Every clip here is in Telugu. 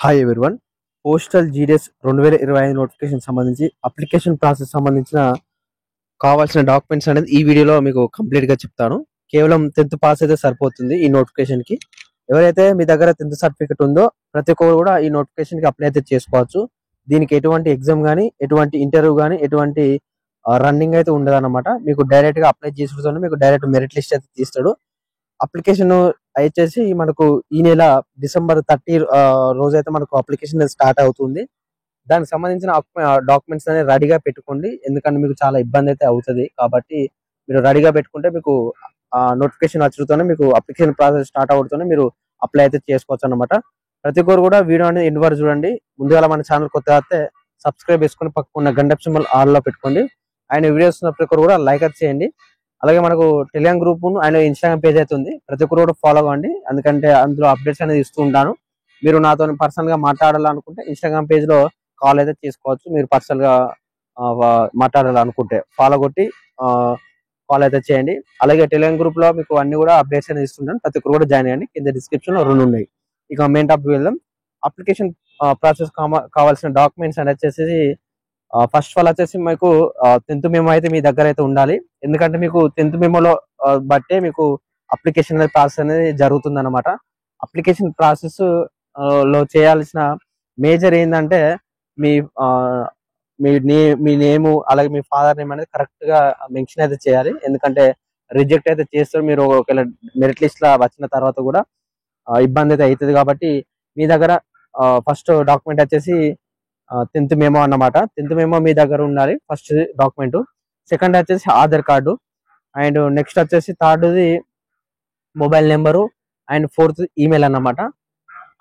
Hi everyone. Postal GDS 2025 notification సంబంధించి అప్లికేషన్ ప్రాసెస్ సంబంధించిన కావాల్సిన డాక్యుమెంట్స్ అనేది ఈ వీడియోలో మీకు కంప్లీట్గా చెప్తాను. కేవలం 10th పాస్ అయితే సరిపోతుంది ఈ నోటిఫికేషన్కి. ఎవరైతే మీ దగ్గర 10th సర్టిఫికేట్ ఉందో ప్రతి ఒక్కరు కూడా ఈ నోటిఫికేషన్కి అప్లై అయితే చేసుకోవచ్చు. దీనికి ఎటువంటి ఎగ్జామ్ కానీ, ఎటువంటి ఇంటర్వ్యూ కానీ, ఎటువంటి రన్నింగ్ అయితే ఉండదన్నమాట. మీకు డైరెక్ట్గా అప్లై చేసుకుంటే మీకు డైరెక్ట్ మెరిట్ లిస్ట్ అయితే తీస్తాడు. అప్లికేషన్ వచ్చేసి మనకు ఈ నెల డిసెంబర్ 30 రోజైతే మనకు అప్లికేషన్ స్టార్ట్ అవుతుంది. దానికి సంబంధించిన డాక్యుమెంట్స్ అనేది రెడీగా పెట్టుకోండి. ఎందుకంటే మీకు చాలా ఇబ్బంది అయితే అవుతుంది. కాబట్టి మీరు రెడీగా పెట్టుకుంటే మీకు నోటిఫికేషన్ వచ్చుతూనే మీకు అప్లికేషన్ ప్రాసెస్ స్టార్ట్ అవుతూనే మీరు అప్లై అయితే చేసుకోవచ్చు అనమాట. ప్రతి ఒక్కరు కూడా వీడియో అనేది ఎండ్ వరకు చూడండి. ముందుగా మన ఛానల్ కొత్తగా అయితే సబ్స్క్రైబ్ చేసుకుని పక్కన గంట సింబల్ ఆన్లో పెట్టుకోండి. ఆయన వీడియోస్ ప్రతి ఒక్కరు కూడా లైక్ అయితే చేయండి. అలాగే మనకు Telegram group and Instagram page అయితే ఉంది. ప్రతి ఒక్కరు కూడా ఫాలో అవ్వండి. ఎందుకంటే అందులో అప్డేట్స్ అనేది ఇస్తూ ఉంటాను. మీరు నాతో పర్సనల్ గా మాట్లాడాలనుకుంటే ఇన్స్టాగ్రామ్ పేజ్ లో కాల్ అయితే చేసుకోవచ్చు. మీరు పర్సనల్ గా మాట్లాడాలనుకుంటే ఫాలో కొట్టి కాల్ అయితే చేయండి. అలాగే టెలిగ్రామ్ గ్రూప్ లో మీకు అన్ని కూడా అప్డేట్స్ అనేది ఇస్తుంటాను. ప్రతి ఒక్కరు కూడా జాయిన్ అయ్యండి. కింద డిస్క్రిప్షన్ లో 2 ఉన్నాయి. ఇక మెయిన్ టాపిక్ వెళ్దాం. అప్లికేషన్ ప్రాసెస్ కావాల్సిన డాక్యుమెంట్స్ అనేది వచ్చేసి ఫస్ట్ ఆఫ్ ఆల్ వచ్చేసి మీకు 10th మెమో అయితే మీ దగ్గర అయితే ఉండాలి. ఎందుకంటే మీకు 10th మెమోలో బట్టే మీకు అప్లికేషన్ అనేది ప్రాసెస్ అనేది జరుగుతుంది అనమాట. అప్లికేషన్ ప్రాసెస్ లో చేయాల్సిన మేజర్ ఏంటంటే మీ మీ నేమ్ అలాగే మీ ఫాదర్ నేమ్ అనేది కరెక్ట్ గా మెన్షన్ అయితే చేయాలి. ఎందుకంటే రిజెక్ట్ అయితే చేస్తారు. మీరు ఒకవేళ మెరిట్ లిస్ట్ లా వచ్చిన తర్వాత కూడా ఇబ్బంది అయితే అవుతుంది. కాబట్టి మీ దగ్గర ఫస్ట్ డాక్యుమెంట్ వచ్చేసి 10th మెమో అన్నమాట. 10th మెమో మీ దగ్గర ఉండాలి ఫస్ట్ డాక్యుమెంట్. సెకండ్ వచ్చేసి ఆధార్ కార్డు, అండ్ నెక్స్ట్ వచ్చేసి థర్డ్ది mobile number, and 4th email అన్నమాట.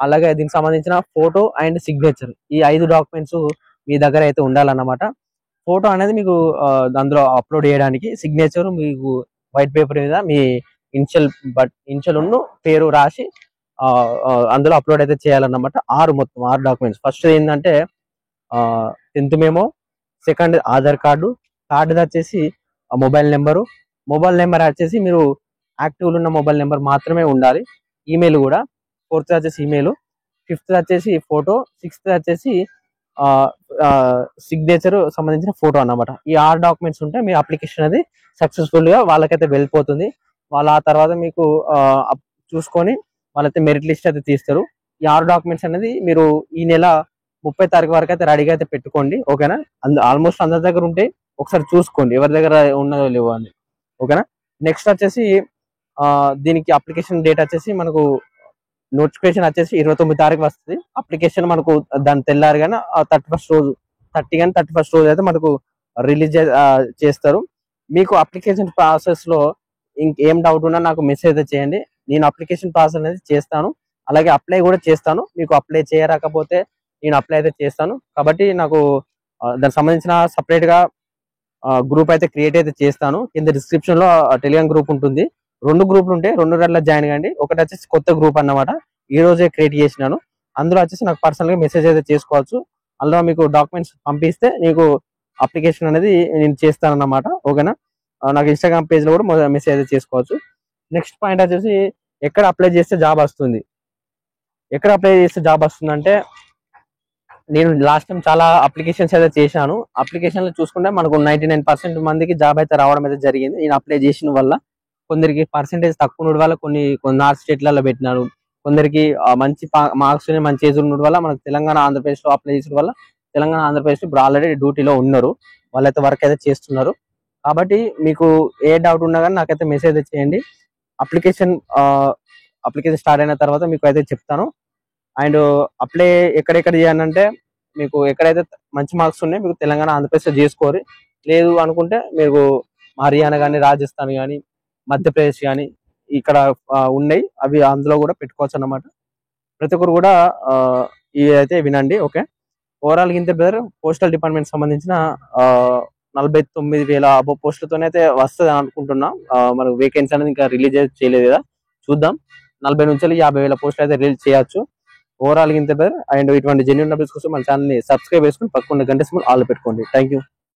అలాగే దీనికి సంబంధించిన ఫోటో అండ్ సిగ్నేచర్, ఈ 5 డాక్యుమెంట్స్ మీ దగ్గర అయితే ఉండాలన్నమాట. ఫోటో అనేది మీకు అందులో అప్లోడ్ చేయడానికి, సిగ్నేచర్ మీకు వైట్ పేపర్ మీద మీ ఇన్షియల్ పేరు రాసి అందులో అప్లోడ్ అయితే చేయాలన్నమాట. మొత్తం 6 డాక్యుమెంట్స్. ఫస్ట్ ఏంటంటే 10th memo, second Aadhaar card, third వచ్చేసి మొబైల్ నెంబర్ వచ్చేసి మీరు యాక్టివ్ ఉన్న మొబైల్ నెంబర్ మాత్రమే ఉండాలి. ఈమెయిల్ కూడా. 4th వచ్చేసి ఈమెయిల్, 5th వచ్చేసి ఫోటో, 6th వచ్చేసి సిగ్నేచర్ సంబంధించిన ఫోటో అన్నమాట. ఈ 6 డాక్యుమెంట్స్ ఉంటే మీ అప్లికేషన్ అనేది సక్సెస్ఫుల్ గా వాళ్ళకైతే వెళ్ళిపోతుంది. వాళ్ళ ఆ తర్వాత మీకు చూసుకొని వాళ్ళైతే మెరిట్ లిస్ట్ అయితే తీస్తారు. ఈ 6 డాక్యుమెంట్స్ అనేది మీరు ఈ నెల 30 తారీఖు వరకు అయితే రెడీగా అయితే పెట్టుకోండి. ఓకేనా? ఆల్మోస్ట్ అందరి దగ్గర ఉంటే ఒకసారి చూసుకోండి ఎవరి దగ్గర ఉన్నదో లేవో అని. ఓకేనా? నెక్స్ట్ వచ్చేసి దీనికి అప్లికేషన్ డేట్ వచ్చేసి మనకు నోటిఫికేషన్ వచ్చేసి 29 తారీఖు వస్తుంది. అప్లికేషన్ మనకు దాని తెల్లారు కానీ 31st రోజు 31st రోజు అయితే మనకు రిలీజ్ చేస్తారు. మీకు అప్లికేషన్ ప్రాసెస్ లో ఇంకేం డౌట్ ఉన్నా నాకు మెసేజ్ అయితే చేయండి. నేను అప్లికేషన్ ప్రాసెస్ అనేది చేస్తాను. అలాగే అప్లై కూడా చేస్తాను. మీకు అప్లై చేయరాకపోతే నేను అప్లై అయితే చేస్తాను. కాబట్టి నాకు దానికి సంబంధించిన సపరేట్ గా గ్రూప్ అయితే క్రియేట్ అయితే చేస్తాను. కింద డిస్క్రిప్షన్ లో టెలిగ్రామ్ గ్రూప్ ఉంటుంది. 2 గ్రూపులు ఉంటాయి. 2 గంటల జాయిన్ కండి. ఒకటి వచ్చేసి కొత్త గ్రూప్ అన్నమాట. ఈ రోజే క్రియేట్ చేసినాను. అందులో వచ్చేసి నాకు పర్సనల్ గా మెసేజ్ అయితే చేసుకోవచ్చు. అందులో మీకు డాక్యుమెంట్స్ పంపిస్తే నీకు అప్లికేషన్ అనేది నేను చేస్తాను అన్నమాట. ఓకేనా? నాకు ఇన్స్టాగ్రామ్ పేజ్ లో కూడా మెసేజ్ అయితే చేసుకోవచ్చు. నెక్స్ట్ పాయింట్ వచ్చేసి ఎక్కడ అప్లై చేస్తే జాబ్ వస్తుంది. అంటే నేను లాస్ట్ టైం చాలా అప్లికేషన్స్ అయితే చేశాను. అప్లికేషన్లు చూసుకుంటే మనకు 99% మందికి జాబ్ అయితే రావడం అయితే జరిగింది. నేను అప్లై చేసిన వల్ల కొందరికి పర్సెంటేజ్ తక్కువ ఉండడం వల్ల కొన్ని నార్త్ స్టేట్లలో పెట్టినారు. కొందరికి మంచి మార్క్స్ మంచి ఏజ్ ఉండడం వల్ల మనకు తెలంగాణ ఆంధ్రప్రదేశ్ లో అప్లై చేసిన వల్ల తెలంగాణ ఆంధ్రప్రదేశ్ ఇప్పుడు ఆల్రెడీ డ్యూటీలో ఉన్నారు. వాళ్ళైతే వర్క్ అయితే చేస్తున్నారు. కాబట్టి మీకు ఏ డౌట్ ఉన్నా కానీ నాకైతే మెసేజ్ చేయండి. అప్లికేషన్ స్టార్ట్ అయిన తర్వాత మీకు అయితే చెప్తాను. అండ్ అప్లై ఎక్కడెక్కడ చేయాలంటే మీకు ఎక్కడైతే మంచి మార్క్స్ ఉన్నాయి మీకు తెలంగాణ ఆంధ్రప్రదేశ్ చేసుకోరు. లేదు అనుకుంటే మీకు హర్యానా కానీ, రాజస్థాన్ కానీ, మధ్యప్రదేశ్ కానీ ఇక్కడ ఉన్నాయి. అవి అందులో కూడా పెట్టుకోవచ్చు అన్నమాట. ప్రతి ఒక్కరు కూడా ఇవి అయితే వినండి. ఓకే? ఓవరాల్ ఇంత బెటర్. పోస్టల్ డిపార్ట్మెంట్ సంబంధించిన 49,000 అబో పోస్టులతోనైతే వస్తుంది అనుకుంటున్నాం. మనకు వేకెన్సీ అనేది ఇంకా రిలీజ్ చేయలేదు కదా, చూద్దాం. 40 నుంచి 50,000 పోస్టులు అయితే రిలీజ్ చేయొచ్చు. ఓవరాల్ ఇంత బెటర్. అండ్ ఇటువంటి జెన్యూన్ అప్డేట్స్ కోసం మన ఛానల్ ని సబ్స్క్రైబ్ చేసుకుని పక్కన గంట సింబల్ ఆల్ పెట్టుకోండి. Thank you.